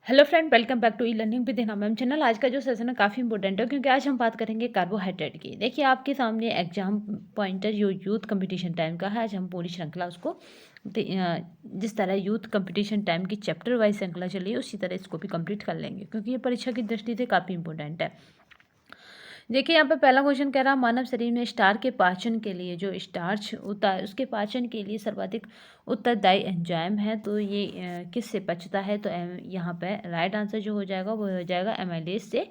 Hello friend, welcome back to e learning with Hina ma'am channel. आज का जो session है काफ़ी इंपॉर्टेंट है क्योंकि आज हम बात करेंगे कार्बोहाइड्रेट की। देखिए आपके सामने एग्जाम पॉइंटर जो यूथ कंपटीशन टाइम का है, आज हम पूरी श्रृंखला उसको जिस तरह यूथ कंपटीशन टाइम की चैप्टर वाइज श्रृंखला चली है उसी तरह इसको भी कंप्लीट कर लेंगे क्योंकि ये परीक्षा की दृष्टि से काफ़ी इंपॉर्टेंट है। देखिए यहाँ पे पहला क्वेश्चन कह रहा मानव शरीर में स्टार के पाचन के लिए जो स्टार्च होता है उसके पाचन के लिए सर्वाधिक उत्तरदायी एंजाइम है, तो ये किससे पचता है? तो यहाँ पे राइट आंसर जो हो जाएगा वो हो जाएगा एमाइलेज से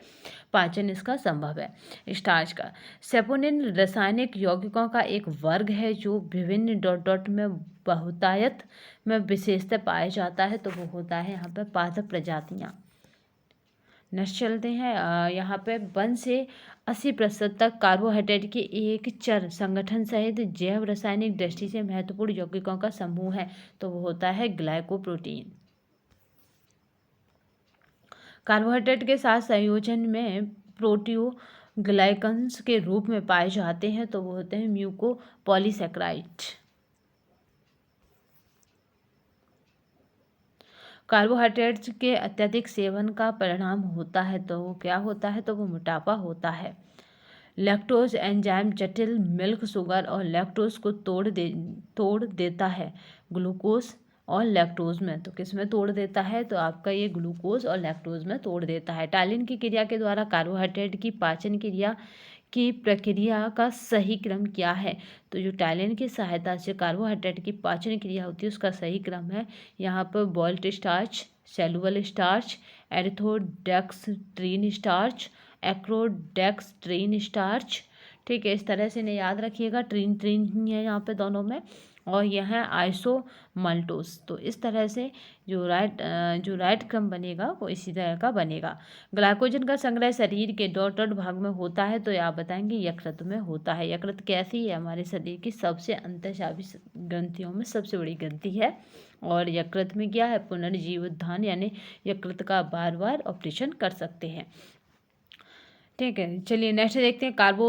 पाचन इसका संभव है स्टार्च का। सेपोनिन रासायनिक यौगिकों का एक वर्ग है जो विभिन्न डॉट डॉट में बहुतायत में विशेषता पाया जाता है, तो वो होता है यहाँ पे पादप प्रजातियाँ। नेक्स्ट चलते हैं। यहाँ पे 1 से 80% तक कार्बोहाइड्रेट के एक चर संगठन सहित जैव रासायनिक दृष्टि से महत्वपूर्ण यौगिकों का समूह है, तो वो होता है ग्लाइकोप्रोटीन। कार्बोहाइड्रेट के साथ संयोजन में प्रोटीओग्लाइकन्स के रूप में पाए जाते हैं, तो वो होते हैं म्यूकोपॉलीसैकेराइड। कार्बोहाइड्रेट्स के अत्यधिक सेवन का परिणाम होता है, तो वो क्या होता है? तो वो मोटापा होता है। लैक्टोज एंजाइम जटिल मिल्क शुगर और लैक्टोज को तोड़ देता है ग्लूकोज और लैक्टोज में। तो किस में तोड़ देता है? तो आपका ये ग्लूकोज और लैक्टोज में तोड़ देता है। टाइलिन की क्रिया के द्वारा कार्बोहाइड्रेट की पाचन क्रिया की प्रक्रिया का सही क्रम क्या है? तो जो टाइलिन की सहायता से कार्बोहाइड्रेट की पाचन क्रिया होती है उसका सही क्रम है यहाँ पर बॉल्ट starch, cellular starch, erythrodextrin starch, achroodextrin starch. ठीक है, इस तरह से इन्हें याद रखिएगा। ट्रीन ट्रीन ही है यहाँ पे दोनों में, और यह है आइसोमल्टोस। तो इस तरह से जो राइट क्रम बनेगा वो इसी तरह का बनेगा। ग्लाइकोजन का संग्रह शरीर के डॉट डॉट भाग में होता है, तो आप बताएंगे यकृत में होता है। यकृत कैसी है? हमारे शरीर की सबसे अंतःस्रावी ग्रंथियों में सबसे बड़ी ग्रंथि है, और यकृत में क्या है? पुनर्जीवोत्थान, यानी यकृत का बार बार ऑपरेशन कर सकते हैं। ठीक है, चलिए नेक्स्ट देखते हैं। कार्ब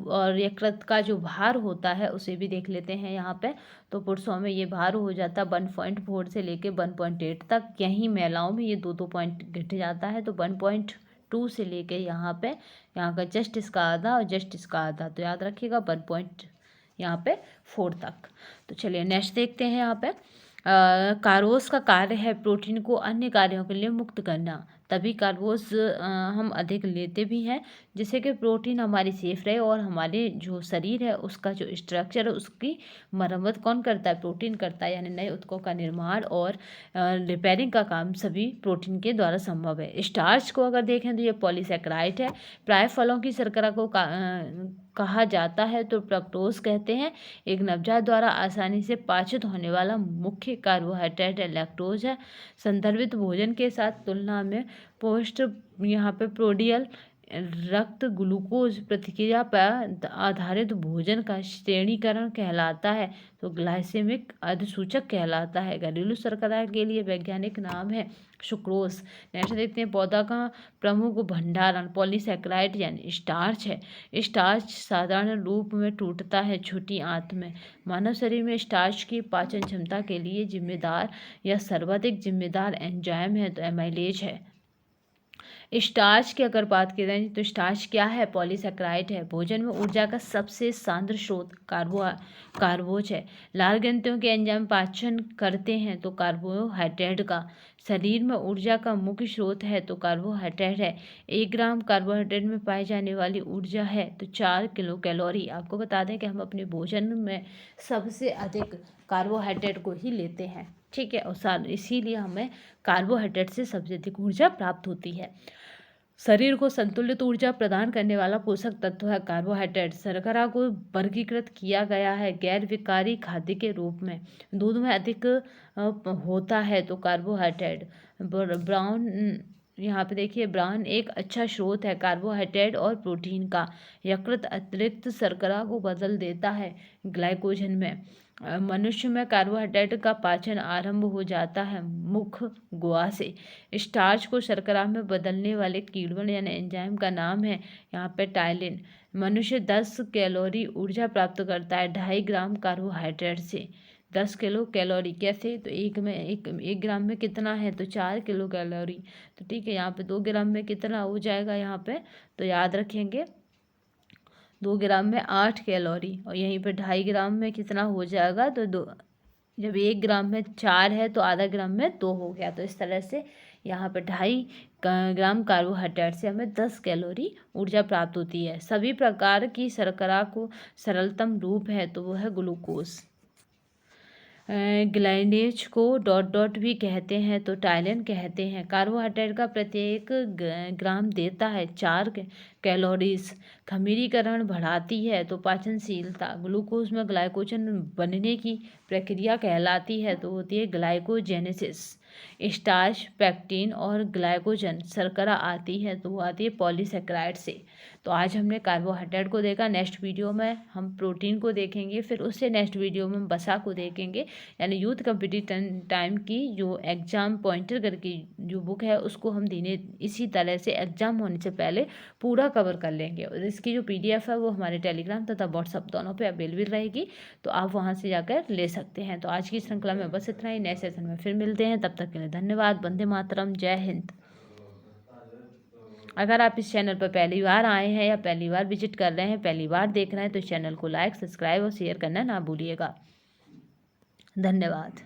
और यकृत का जो भार होता है उसे भी देख लेते हैं यहाँ पे। तो पुरुषों में ये भार हो जाता है 1.4 से लेके 1.8 तक। यहीं महिलाओं में ये 2 पॉइंट घट जाता है, तो 1.2 से लेके यहाँ का जस्ट इसका आधा और जस्ट इसका आधा, तो याद रखिएगा 1.4 तक। तो चलिए नेक्स्ट देखते हैं यहाँ पे। कार्बोस का कार्य है प्रोटीन को अन्य कार्यों के लिए मुक्त करना, तभी कार्बोस हम अधिक लेते भी हैं जिससे कि प्रोटीन हमारी सेफ रहे, और हमारे जो शरीर है उसका जो स्ट्रक्चर है उसकी मरम्मत कौन करता है? प्रोटीन करता है, यानी नए उत्तकों का निर्माण और रिपेयरिंग का काम सभी प्रोटीन के द्वारा संभव है। स्टार्च को अगर देखें तो ये पॉलीसैकेराइड है। प्राय फलों की शर्करा को कहा जाता है तो फ्रक्टोज कहते हैं। एक नवजात द्वारा आसानी से पाचित होने वाला मुख्य कार्बोहाइड्रेट लैक्टोज है। संदर्भित भोजन के साथ तुलना में पोस्ट यहाँ पे प्रोडियल रक्त ग्लूकोज प्रतिक्रिया पर आधारित भोजन का श्रेणीकरण कहलाता है, तो ग्लाइसेमिक अधिसूचक कहलाता है। घरेलू शर्करा के लिए वैज्ञानिक नाम है सुक्रोज। नेक्स्ट देखते हैं। पौधा का प्रमुख भंडारण पॉलीसैकेराइड यानी स्टार्च है। स्टार्च साधारण रूप में टूटता है छोटी आंत में। मानव शरीर में स्टार्च की पाचन क्षमता के लिए जिम्मेदार या सर्वाधिक जिम्मेदार एंजाइम है, तो एमाइलेज है। स्टार्च की अगर बात करें तो स्टार्च क्या है? पॉलीसैकेराइड है। भोजन में ऊर्जा का सबसे सांद्र स्रोत कार्बोज है। लाल ग्रंथियों के एंजाइम पाचन करते हैं, तो कार्बोहाइड्रेट का। शरीर में ऊर्जा का मुख्य स्रोत है तो कार्बोहाइड्रेट है। 1 ग्राम कार्बोहाइड्रेट में पाई जाने वाली ऊर्जा है तो 4 किलो कैलोरी। आपको बता दें कि हम अपने भोजन में सबसे अधिक कार्बोहाइड्रेट को ही लेते हैं। ठीक है, और इसीलिए हमें कार्बोहाइड्रेट से सबसे अधिक ऊर्जा प्राप्त होती है। शरीर को संतुलित ऊर्जा प्रदान करने वाला पोषक तत्व है कार्बोहाइड्रेट। शर्करा को वर्गीकृत किया गया है गैर विकारी खाद्य के रूप में। दूध में अधिक होता है तो कार्बोहाइड्रेट। ब्राउन यहाँ पे देखिए, ब्राउन एक अच्छा स्रोत है कार्बोहाइड्रेट और प्रोटीन का। यकृत अतिरिक्त शर्करा को बदल देता है ग्लाइकोजन में। मनुष्य में कार्बोहाइड्रेट का पाचन आरंभ हो जाता है मुख गुहा से। स्टार्च को शर्करा में बदलने वाले कीड़ों यानी एंजाइम का नाम है यहाँ पे टाइलिन। मनुष्य 10 कैलोरी ऊर्जा प्राप्त करता है 2.5 ग्राम कार्बोहाइड्रेट से। 10 किलो कैलोरी। कैसे? तो एक ग्राम में कितना है? तो 4 किलो कैलोरी। तो ठीक है, यहाँ पे 2 ग्राम में कितना हो जाएगा यहाँ पे? तो याद रखेंगे 2 ग्राम में 8 कैलोरी, और यहीं पे 2.5 ग्राम में कितना हो जाएगा? तो दो, जब 1 ग्राम में 4 है तो आधा ग्राम में 2 हो गया। तो इस तरह से यहाँ पे 2.5 ग्राम कार्बोहाइड्रेट से हमें 10 कैलोरी ऊर्जा प्राप्त होती है। सभी प्रकार की शर्करा को सरलतम रूप है तो वो है ग्लूकोज। ग्लाइनेज को डॉट डॉट भी कहते हैं तो टाइलिन कहते हैं। कार्बोहाइड्रेट का प्रत्येक ग्राम देता है 4 कैलोरीज। खमीरीकरण बढ़ाती है तो पाचनशीलता। ग्लूकोज में ग्लाइकोजन बनने की प्रक्रिया कहलाती है तो होती है ग्लाइकोजेनेसिस। स्टार्च, पैक्टिन और ग्लाइकोजन शर्करा आती है तो वो आती है पॉलीसेक्राइड से। तो आज हमने कार्बोहाइड्रेट को देखा। नेक्स्ट वीडियो में हम प्रोटीन को देखेंगे, फिर उससे नेक्स्ट वीडियो में हम वसा को देखेंगे। यानी यूथ कॉम्पिटिटिव टाइम की जो एग्ज़ाम पॉइंटर करके जो बुक है उसको हम देने इसी तरह से एग्ज़ाम होने से पहले पूरा कवर कर लेंगे। और इसकी जो PDF है वो हमारे टेलीग्राम तथा व्हाट्सअप दोनों पे अवेलेबल रहेगी, तो आप वहाँ से जाकर ले सकते हैं। तो आज की श्रृंखला में बस इतना ही। नए सेशन में फिर मिलते हैं, तब तक के लिए धन्यवाद। वंदे मातरम, जय हिंद। अगर आप इस चैनल पर पहली बार आए हैं या पहली बार विजिट कर रहे हैं, पहली बार देख रहे हैं, तो इस चैनल को लाइक, सब्सक्राइब और शेयर करना ना भूलिएगा। धन्यवाद।